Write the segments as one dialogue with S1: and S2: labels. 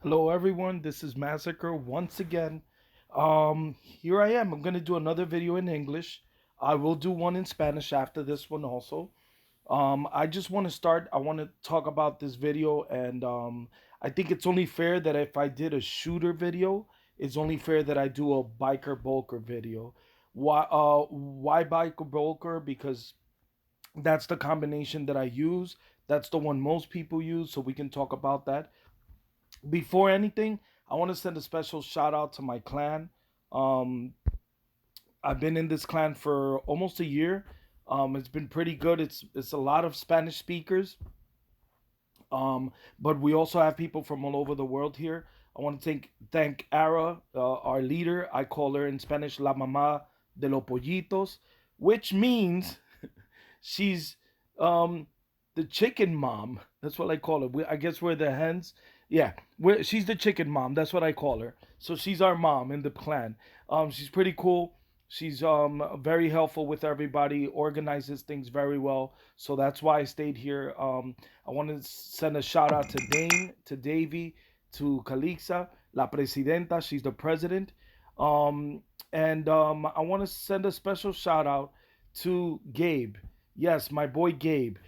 S1: Hello everyone, this is Mazacre once again. Here I am. I'm gonna do another video in English. I will do one in Spanish after this one also. I just want to start. I want to talk about this video, and I think it's only fair that if I did a shooter video, it's only fair that I do a biker bulker video. Why biker bulker? Because that's the combination that I use. That's the one most people use, so we can talk about that. Before anything, I want to send a special shout out to my clan. Um, I've been in this clan for almost a year. It's been pretty good. It's a lot of Spanish speakers, but we also have people from all over the world here. I want to thank Ara, our leader. I call her in Spanish La Mamá de los Pollitos, which means she's um the chicken mom. That's what I call her. I guess we're the hens. Yeah, she's the chicken mom. That's what I call her. So she's our mom in the clan. She's pretty cool. She's very helpful with everybody. Organizes things very well. So that's why I stayed here. I want to send a shout out to Dane, to Davy, to Calixa, La Presidenta. She's the president. And I want to send a special shout out to Gabe. Yes, my boy Gabe.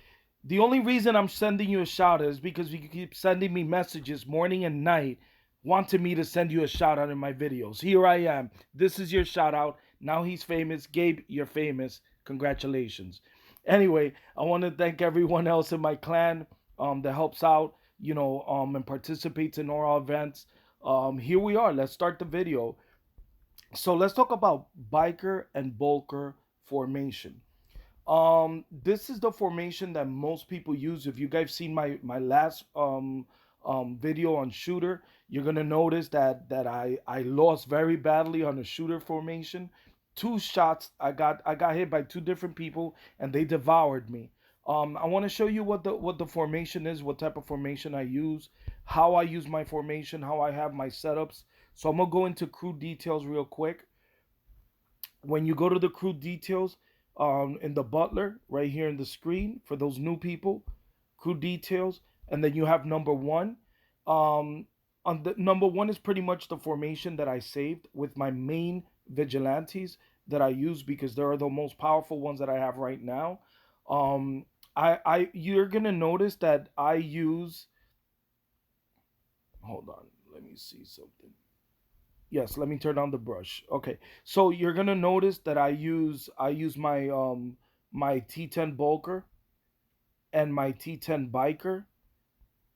S1: The only reason I'm sending you a shout out is because you keep sending me messages morning and night wanting me to send you a shout out in my videos. Here I am. This is your shout out. Now he's famous. Gabe, you're famous. Congratulations. Anyway, I want to thank everyone else in my clan that helps out, and participates in all our events. Here we are. Let's start the video. So let's talk about biker and bulker formation. This is the formation that most people use. If you guys seen my last video on shooter, you're gonna notice that I lost very badly on the shooter formation. Two shots, I got hit by two different people, and they devoured me. I want to show you what the formation is, what type of formation I use, how I use my formation, how I have my setups. So I'm gonna go into crew details real quick. When you go to the crew details, in the butler right here in the screen for those new people, crew details, and then you have number one. On the number one is pretty much the formation that I saved with my main vigilantes that I use because they are the most powerful ones that I have right now. Um, I you're gonna notice that I use. Hold on, let me see something. Yes, let me turn on the brush. Okay, so you're gonna notice that I use my T10 bulker and my T10 biker,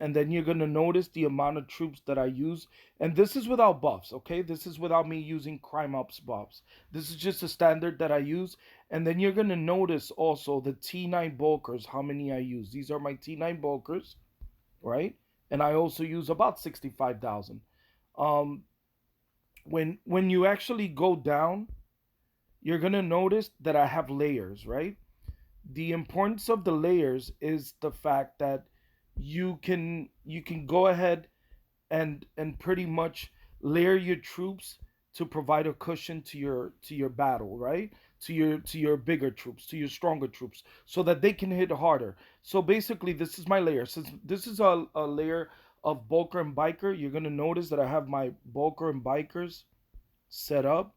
S1: and then you're gonna notice the amount of troops that I use. And this is without buffs, okay? This is without me using crime ups buffs. This is just a standard that I use. And then you're gonna notice also the T9 bulkers, how many I use. These are my T9 bulkers, right? And I also use about 65,000. Um, when you actually go down, you're gonna notice that I have layers, right? The importance of the layers is the fact that you can go ahead and pretty much layer your troops to provide a cushion to your battle, right? To your bigger troops, to your stronger troops, so that they can hit harder. So basically, this is my layer. Since this is a layer of bulker and biker, you're gonna notice that I have my bulker and bikers set up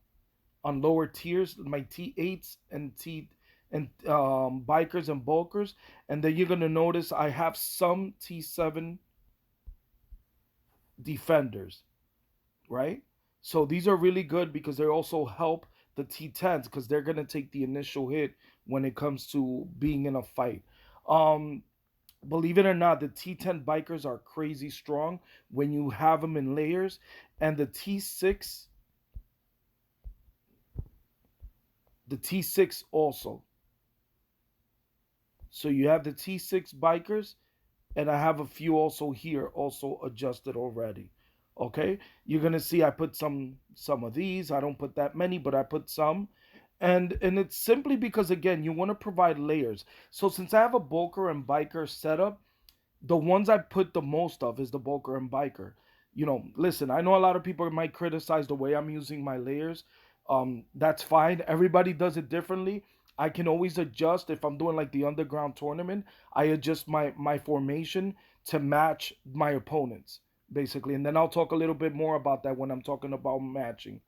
S1: on lower tiers, my T8s and bikers and bulkers, and then you're gonna notice I have some T7 defenders, right? So these are really good because they also help the T10s because they're gonna take the initial hit when it comes to being in a fight. Um, Believe it or not, the T10 bikers are crazy strong when you have them in layers, and the T6 also. So you have the T6 bikers, and I have a few also here, also adjusted already. Okay, you're gonna see I put some of these. I don't put that many, but I put some, and it's simply because again you want to provide layers. So since I have a bulker and biker setup, the ones I put the most of is the bulker and biker. Listen, I know a lot of people might criticize the way I'm using my layers. That's fine. Everybody does it differently. I can always adjust if I'm doing like the underground tournament. I adjust my formation to match my opponents basically. And then I'll talk a little bit more about that when I'm talking about matching.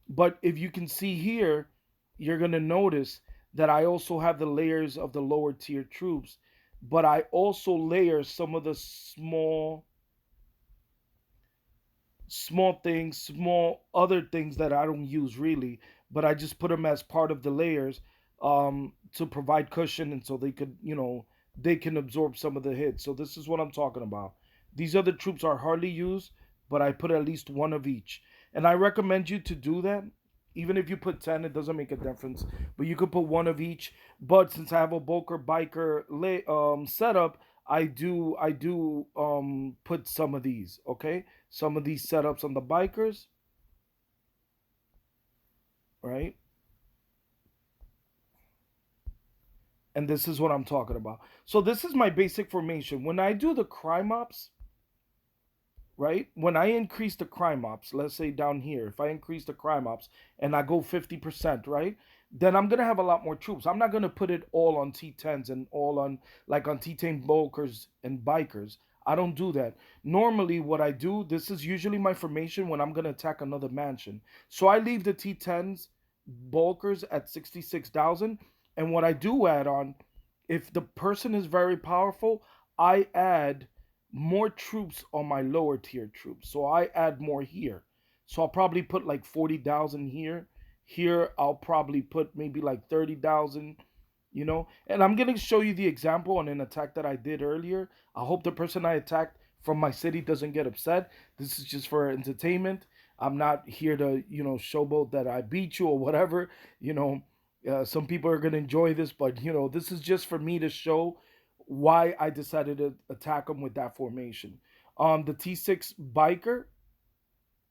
S1: But if you can see here, you're going to notice that I also have the layers of the lower tier troops, but I also layer some of the small things, small other things that I don't use really, but I just put them as part of the layers to provide cushion and so they could, they can absorb some of the hits. So this is what I'm talking about. These other troops are hardly used, but I put at least one of each. And I recommend you to do that. Even if you put 10, it doesn't make a difference. But you could put one of each. But since I have a Boker biker setup, I do put some of these, okay? Some of these setups on the bikers, right? And this is what I'm talking about. So this is my basic formation. When I do the crime ops, right? When I increase the crime ops, let's say down here, if I increase the crime ops and I go 50%, right? Then I'm gonna have a lot more troops. I'm not gonna put it all on T10s and all on like on T10 bulkers and bikers. I don't do that. Normally, what I do, this is usually my formation when I'm gonna attack another mansion. So I leave the T10s bulkers at 66,000, and what I do add on, if the person is very powerful, I add more troops on my lower tier troops. So I add more here. So I'll probably put like 40,000 here. Here I'll probably put maybe like 30,000, And I'm going to show you the example on an attack that I did earlier. I hope the person I attacked from my city doesn't get upset. This is just for entertainment. I'm not here to, showboat that I beat you or whatever. You know, some people are going to enjoy this, but, this is just for me to show why I decided to attack them with that formation. The T6 biker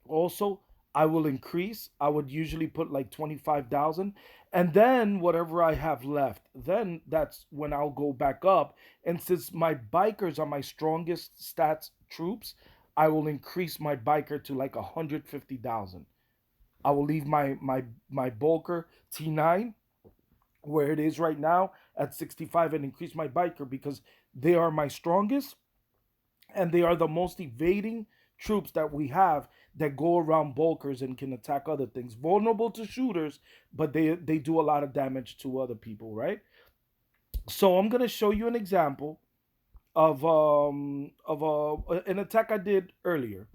S1: also I will increase. I would usually put like 25,000, and then whatever I have left, then that's when I'll go back up. And since my bikers are my strongest stats troops, I will increase my biker to like 150,000. I will leave my bulker T9 where it is right now at 65 and increase my biker because they are my strongest and they are the most evading troops that we have that go around bulkers and can attack other things. Vulnerable to shooters, but they do a lot of damage to other people, right? So I'm gonna show you an example of an attack I did earlier.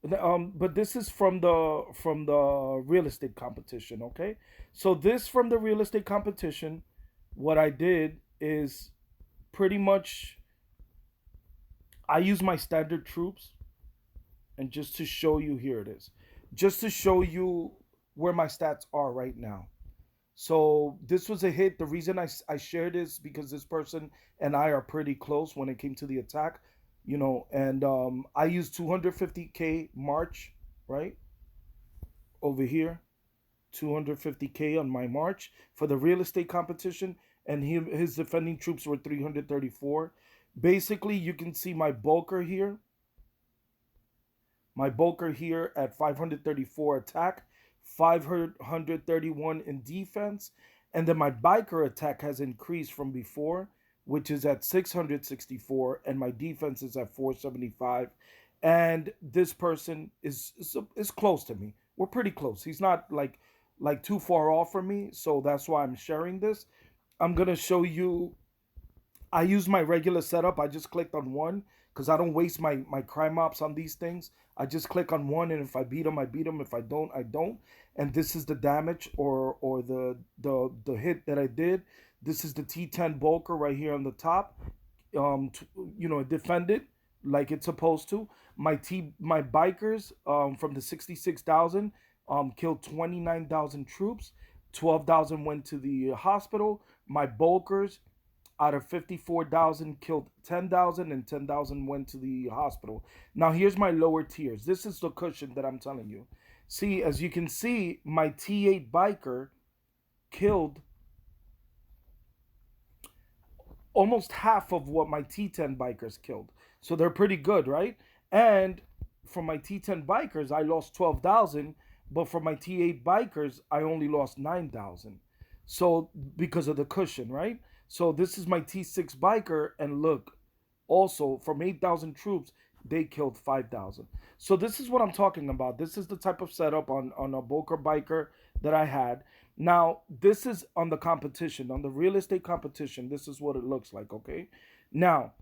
S1: But this is from the real estate competition, okay? So this from the real estate competition, what I did is pretty much I use my standard troops, and just to show you, here it is, just to show you where my stats are right now. So this was a hit. The reason I shared this because this person and I are pretty close when it came to the attack, and I used 250k March, right over here, 250k on my March for the real estate competition, and his defending troops were 334. Basically, you can see my bulker here at 534 attack, 531 in defense, and then my biker attack has increased from before, which is at 664, and my defense is at 475. And this person is close to me. We're pretty close. He's not like too far off from me, so that's why I'm sharing this. I'm gonna show you I use my regular setup. I just clicked on one because I don't waste my crime ops on these things. I just click on one, and if I beat them, I beat them. If I don't, I don't. And this is the damage or the hit that I did. This is the T10 bulker right here on the top. Defend it like it's supposed to. My bikers from the 66,000 killed 29,000 troops. 12,000 went to the hospital. My bulkers out of 54,000 killed 10,000 and 10,000 went to the hospital. Now here's my lower tiers. This is the cushion that I'm telling you. See, as you can see, my T8 biker killed almost half of what my T10 bikers killed. So they're pretty good, right? And for my T10 bikers, I lost 12,000, but for my T8 bikers, I only lost 9,000. So because of the cushion, right? So this is my T6 biker, and look, also from 8,000 troops, they killed 5,000. So this is what I'm talking about. This is the type of setup on a Boker biker that I had. Now this is on the competition, on the real estate competition. This is what it looks like. Okay. Now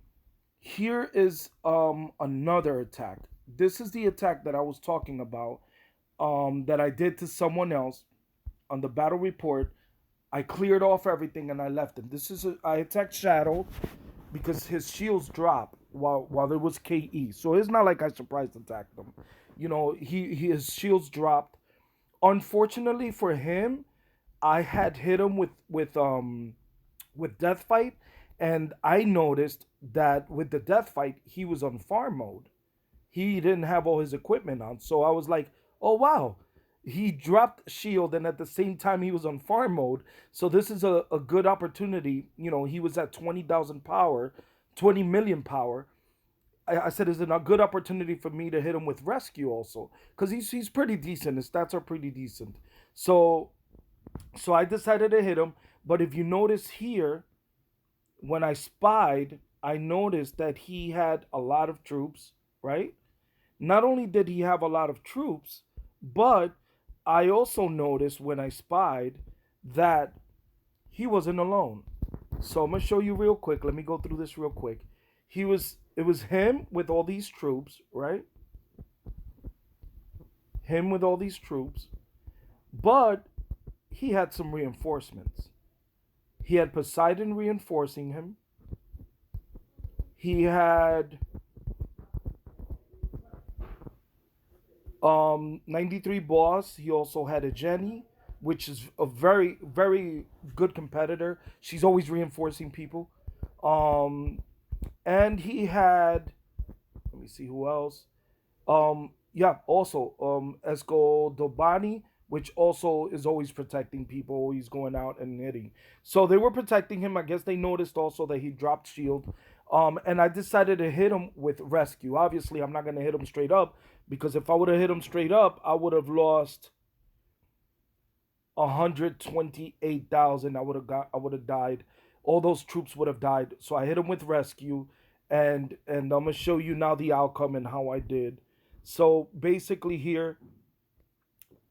S1: here is another attack. This is the attack that I was talking about, that I did to someone else on the battle report. I cleared off everything and I left him. I attacked Shadow because his shields dropped while there was KE. So it's not like I surprise attacked him. You know, his shields dropped. Unfortunately for him, I had hit him with Death Fight, and I noticed that with the Death Fight, he was on farm mode. He didn't have all his equipment on. So I was like, oh wow. He dropped shield and at the same time he was on farm mode. So this is a good opportunity. You know, he was at 20,000 power, 20 million power. I said, is it a good opportunity for me to hit him with rescue also? Because he's pretty decent. His stats are pretty decent. So I decided to hit him. But if you notice here, when I spied, I noticed that he had a lot of troops, right? Not only did he have a lot of troops, but I also noticed when I spied that he wasn't alone. So I'm gonna show you real quick. Let me go through this real quick. It was him with all these troops, right? Him with all these troops, but he had some reinforcements. He had Poseidon reinforcing him. He had 93 boss. He also had a Jenny, which is a very very good competitor. She's always reinforcing people. Um, and he had, let me see who else. Yeah, also Esco Dobani, which also is always protecting people. He's going out and hitting. So they were protecting him. I guess they noticed also that he dropped shield. And I decided to hit him with rescue. Obviously, I'm not gonna hit him straight up because if I would have hit him straight up, I would have lost 128,000. I would have died. All those troops would have died. So I hit him with rescue, and I'm gonna show you now the outcome and how I did. So basically here,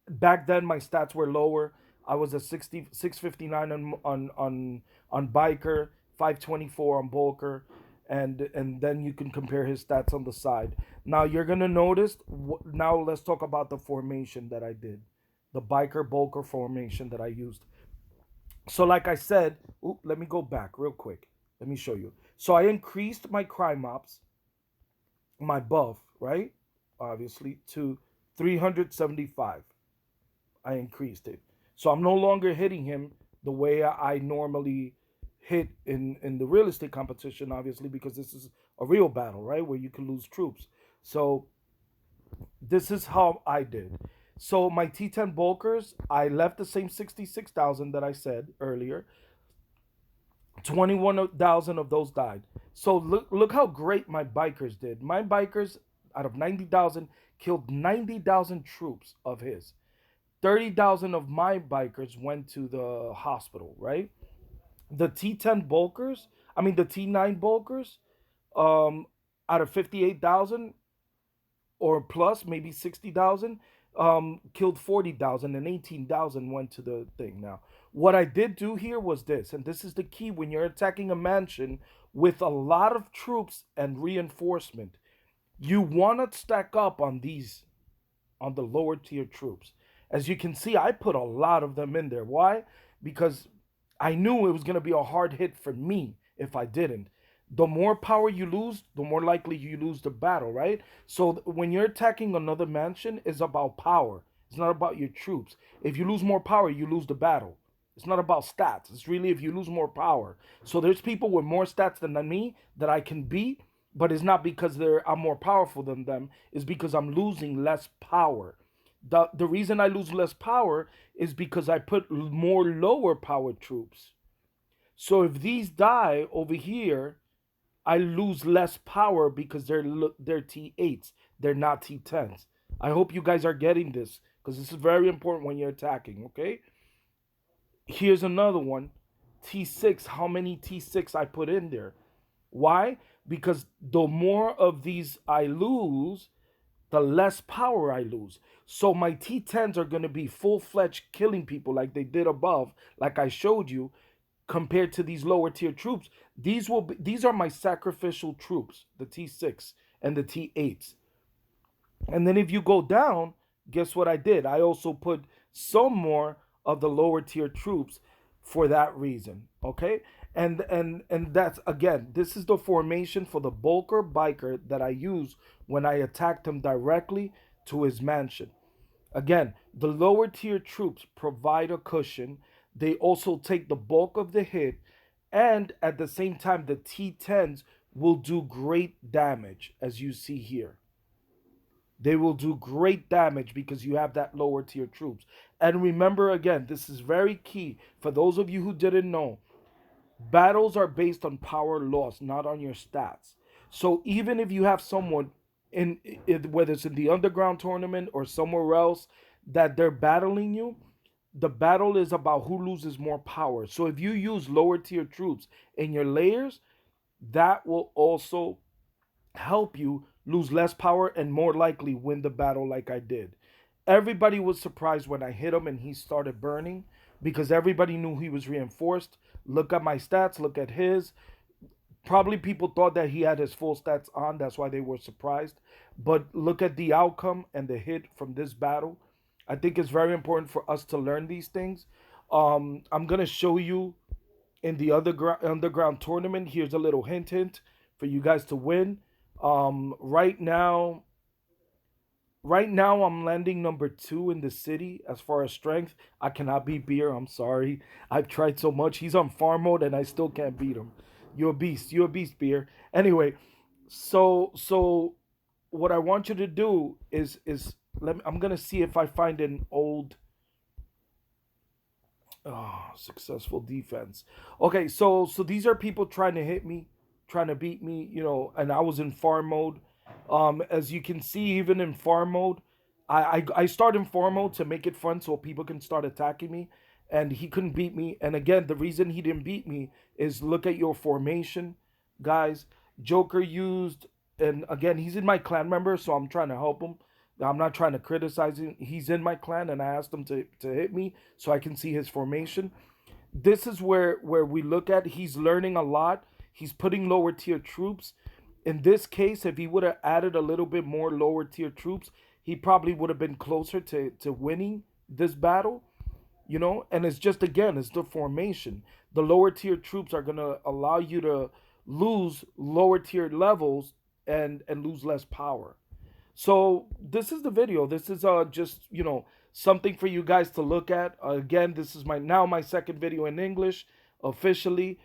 S1: back then my stats were lower. I was a 659 on biker, 524 on bulker, and then you can compare his stats on the side. Now you're gonna notice. Now let's talk about the formation that I did, the biker bulker formation that I used. So like I said, let me go back real quick. Let me show you. So I increased my crime ops, my buff, right? Obviously to 375. I increased it. So I'm no longer hitting him the way I normally hit in the real estate competition, obviously, because this is a real battle, right? Where you can lose troops. So this is how I did. So my T10 bulkers, I left the same 66,000 that I said earlier. 21,000 of those died. So look how great my bikers did. My bikers out of 90,000 killed 90,000 troops of his. 30,000 of my bikers went to the hospital, right? The T10 bulkers, I mean the T9 bulkers, um, out of 58,000 or plus, maybe 60,000, killed 40,000 and 18,000 went to the thing. Now, what I did do here was this, and this is the key when you're attacking a mansion with a lot of troops and reinforcement. You want to stack up on these, on the lower tier troops. As you can see, I put a lot of them in there. Why? Because I knew it was going to be a hard hit for me if I didn't. The more power you lose, the more likely you lose the battle, right? So when you're attacking another mansion, it's about power. It's not about your troops. If you lose more power, you lose the battle. It's not about stats. It's really if you lose more power. So there's people with more stats than me that I can beat, but it's not because I'm more powerful than them. It's because I'm losing less power. The reason I lose less power is because I put more lower power troops. So if these die over here, I lose less power because they're T8s. They're not T10s. I hope you guys are getting this because this is very important when you're attacking, okay? Here's another one. T6, how many T6 I put in there? Why? because the more of these I lose, the less power I lose. So my T10s are going to be full-fledged killing people like they did above, like I showed you, compared to these lower tier troops. These are my sacrificial troops, the T6 and the T8s. And then if you go down, guess what I did? I also put some more of the lower tier troops for that reason. Okay? And that's again, this is the formation for the Bulker biker that I use when I attacked him directly to his mansion. Again, the lower tier troops provide a cushion. They also take the bulk of the hit, and at the same time, the T10s will do great damage, as you see here. They will do great damage because you have that lower tier troops. And remember again, this is very key for those of you who didn't know. Battles are based on power loss, not on your stats. So even if you have someone whether it's in the underground tournament or somewhere else that they're battling you, the battle is about who loses more power. So if you use lower tier troops in your layers, that will also help you lose less power and more likely win the battle like I did. Everybody was surprised when I hit him and he started burning because everybody knew he was reinforced. Look at my stats, look at his. Probably people thought that he had his full stats on, that's why they were surprised. But look at the outcome and the hit from this battle. I think it's very important for us to learn these things. I'm gonna show you in the underground tournament. Here's a little hint for you guys to win. Right now, I'm landing number two in the city as far as strength. I cannot beat Beer. I'm sorry. I've tried so much. He's on farm mode and I still can't beat him. You're a beast. You're a beast, Beer. Anyway, so what I want you to do is I'm gonna see if I find an old successful defense. Okay, so these are people trying to hit me, trying to beat me, and I was in farm mode. As you can see, even in farm mode, I start in farm mode to make it fun so people can start attacking me, and he couldn't beat me. And again, the reason he didn't beat me is look at your formation, guys. Joker used, and again, he's in my clan member, so I'm trying to help him. I'm not trying to criticize him. He's in my clan, and I asked him to hit me so I can see his formation. This is where we look at he's learning a lot. He's putting lower tier troops. In this case, if he would have added a little bit more lower tier troops, he probably would have been closer to winning this battle. And it's just again, it's the formation. The lower tier troops are gonna allow you to lose lower tier levels and lose less power. So this is the video. This is just something for you guys to look at. Again, this is my second video in English officially.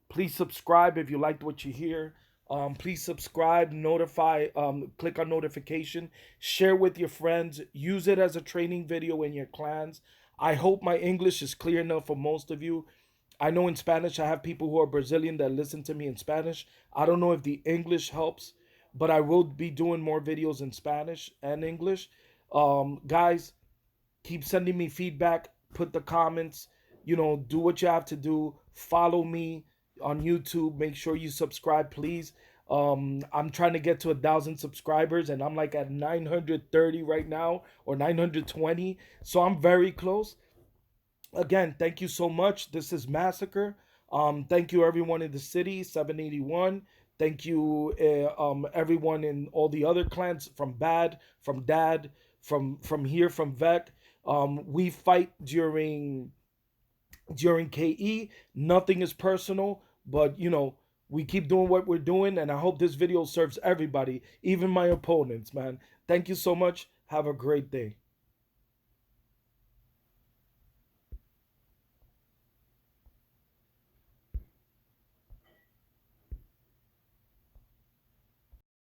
S1: Please subscribe if you liked what you hear. Please subscribe, notify, click on notification, share with your friends, use it as a training video in your clans. I hope my English is clear enough for most of you. I know in Spanish I have people who are Brazilian that listen to me in Spanish. I don't know if the English helps, but I will be doing more videos in Spanish and English. Guys, keep sending me feedback. Put the comments. Do what you have to do. Follow me on YouTube. Make sure you subscribe, please. I'm trying to get to 1,000 subscribers, and I'm like at 930 right now or 920. So I'm very close. Again, thank you so much. This is Massacre. Thank you everyone in the city, 781. Thank you everyone in all the other clans from Bad, from Dad, from here, from Vec. We fight during KE. Nothing is personal, but we keep doing what we're doing, and I hope this video serves everybody, even my opponents, man. Thank you so much. Have a great day.